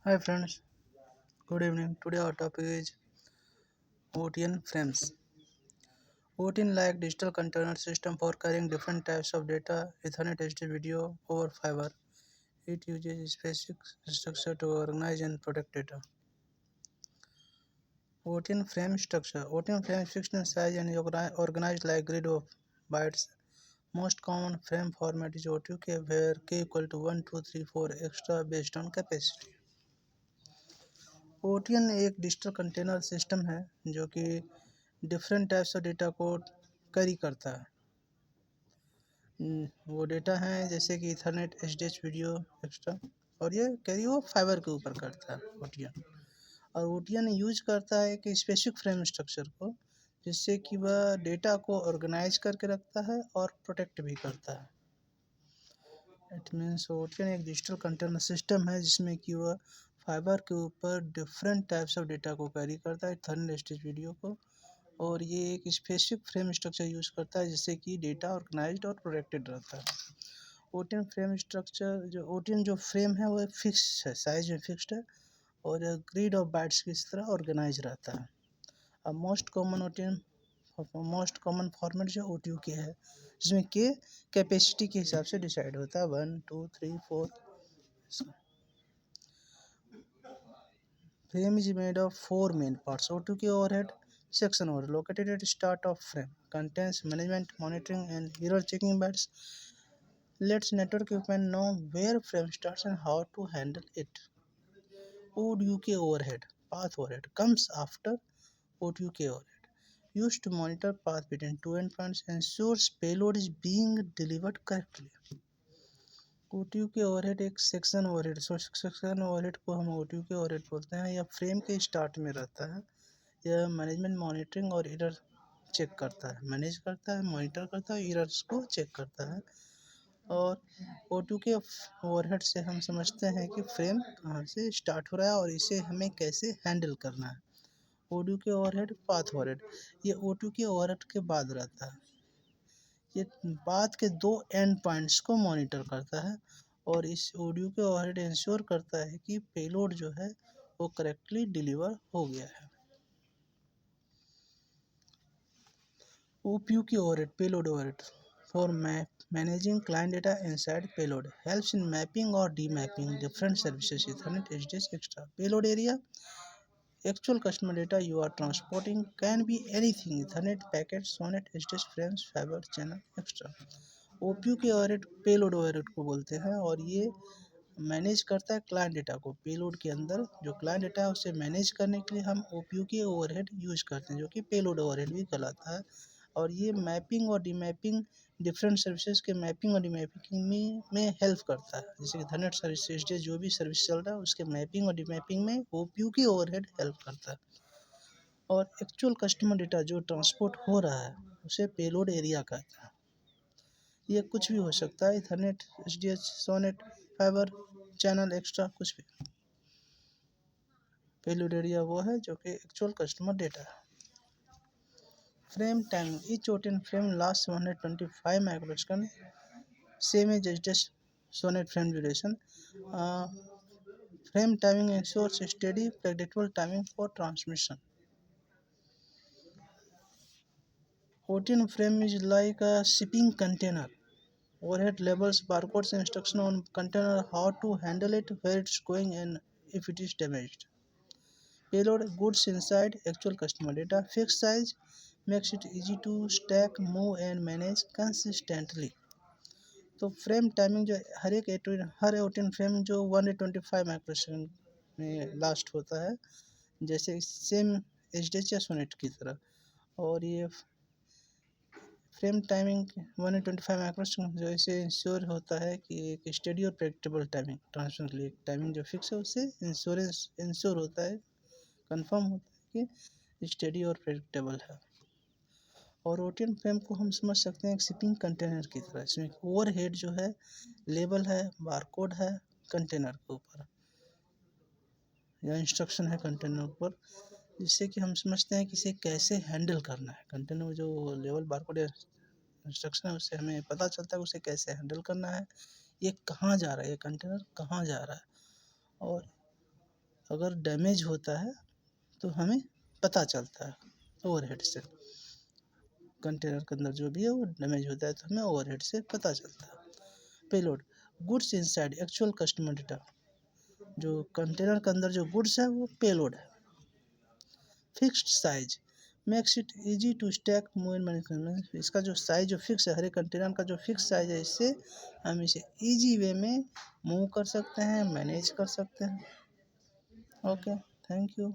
Hi friends, good evening. Today our topic is OTN frames. OTN like digital container system for carrying different types of data, Ethernet HD video over fiber. It uses specific structure to organize and protect data. OTN frame structure. OTN frame is fixed in size and organized like grid of bytes. Most common frame format is O2K where K equal to 1, 2, 3, 4 extra based on capacity. OTN एक digital container system है जो कि different types of data को carry करता है। वो data हैं जैसे कि इथरनेट, एचडीएच वीडियो एक्स्ट्रा, और ये कैरी वो फाइबर के ऊपर करता है ओटीएन। और ओटीएन यूज करता है कि स्पेसिफिक फ्रेम स्ट्रक्चर को, जिससे कि वह डेटा को ऑर्गेनाइज करके रखता है और प्रोटेक्ट भी करता है। इट मीन्स ओटीएन एक डिजिटल कंटेनर सिस्टम है जिसमें कि वह फाइबर के ऊपर डिफरेंट टाइप्स ऑफ डेटा को कैरी करता है, इथरनेट, एचडीएच वीडियो को, और ये एक स्पेसिफिक फ्रेम स्ट्रक्चर यूज़ करता है जिससे कि डेटा ऑर्गेनाइज्ड और प्रोटेक्टेड रहता है। ओटीएन फ्रेम स्ट्रक्चर जो ओटीएन जो फ्रेम है वो फिक्स है, साइज में फिक्स्ड है और ग्रिड ऑफ बाइट्स की तरह ऑर्गेनाइज रहता है। अब मोस्ट कॉमन फॉर्मेट जो OTUK है, जिसमें के कैपेसिटी के हिसाब से डिसाइड होता है 1, 2, 3, 4। Frame is made of four main parts. O2K overhead section overhead located at start of frame contains management, monitoring, and error checking bytes. Lets network equipment know where frame starts and how to handle it. ODUK overhead path overhead comes after OTUK overhead. Used to monitor path between two endpoints, ensures payload is being delivered correctly. OTUK overhead एक section overhead, section overhead को हम OTUK overhead बोलते हैं। यह frame के start में रहता है। यह मैनेजमेंट, मॉनिटरिंग और एरर चेक करता है, मैनेज करता है, मॉनिटर करता है, एरर्स को चेक करता है। और OTUK ओवरहेड से हम समझते हैं कि फ्रेम कहाँ से स्टार्ट हो रहा है और इसे हमें कैसे हैंडल करना है। OTUK ओवरहेड पाथ ओवरहेड, ये OTUK ओवरहेड के बाद रहता है। ये पाथ के दो एंड पॉइंट्स को मॉनिटर करता है और इस ऑडियो के ओवरहेड इंश्योर करता है कि पेलोड जो है वो करेक्टली डिलीवर हो गया है। OPUK overhead payload overhead for managing client data inside payload, helps in mapping or demapping different services, Ethernet, HDS, extra. Payload area, actual customer data you are transporting can be anything, Ethernet, packets, SONET, HDS, frames, fiber, channel, extra. OPUK overhead payload overhead को बोलते हैं और ये manage करता है client data को। Payload के अंदर जो क्लाइंट डेटा है उसे मैनेज करने के लिए हम OPUK ओवरहेड यूज करते हैं, जो कि पेलोड ओवरहेड भी कहलाता है। और ये मैपिंग और डीमैपिंग, डिफरेंट सर्विसेज के मैपिंग और डीमैपिंग में हेल्प करता है। जैसे कि इथरनेट सर्विसेज जो भी सर्विस चल रहा है उसके मैपिंग और डीमैपिंग में OPUK ओवरहेड हेल्प करता है। और एक्चुअल कस्टमर डेटा जो ट्रांसपोर्ट हो रहा है उसे पेलोड एरिया कहते हैं। ये कुछ भी हो सकता है, ethernet, HDH, SONET, fibre, channel, extra, कुछ भी। पेलोड एरिया वो है जो कि एक्चुअल कस्टमर डेटा है। Frame timing, each OTN frame last 125 microsecond, same as HDH SONET frame duration. Frame timing ensures steady predictable timing for transmission. OTN frame is like a shipping container. Overhead labels, barcodes, instruction on container, how to handle it, where it's going, and if it is damaged. Payload, goods inside, actual customer data, fixed size, makes it easy to stack, move and manage consistently. तो frame timing जो हर OTN frame जो 125 microsecond में last होता है, जैसे same HDH या sonnet की तरह। और ये फ्रेम टाइमिंग 125 माइक्रोसेकंड जो इसे इंश्योर होता है कि एक स्टेडी और प्रेडिक्टेबल टाइमिंग ट्रांसफर के लिए टाइमिंग जो फिक्स है उससे इंश्योर होता है, कंफर्म होता है कि स्टेडी और प्रेडिक्टेबल है। और OTN फ्रेम को हम समझ सकते हैं एक शिपिंग कंटेनर की तरह। इसमें ओवरहेड जो है लेबल है, बारकोड है कंटेनर के ऊपर या इंस्ट्रक्शन है कंटेनर ऊपर, जिससे कि हम समझते हैं कि इसे कैसे हैंडल करना है। कंटेनर में जो लेवल, बारकोड या इंस्ट्रक्शन है उससे हमें पता चलता है उसे कैसे हैंडल करना है, ये कहाँ जा रहा है, ये कंटेनर कहाँ जा रहा है। और अगर डैमेज होता है तो हमें पता चलता है ओवरहेड से। कंटेनर के अंदर जो भी है वो डैमेज होता है तो हमें ओवरहेड से पता चलता है। Payload, goods inside actual customer data. जो कंटेनर के अंदर जो गुड्स है वो पेलोड है। Fixed size makes it easy to stack move and manage. इसका जो साइज जो फिक्स है, हर एक कंटेनर का जो फिक्स साइज है, इससे हम इसे इजी वे में मूव कर सकते हैं, मैनेज कर सकते हैं। Okay, thank you.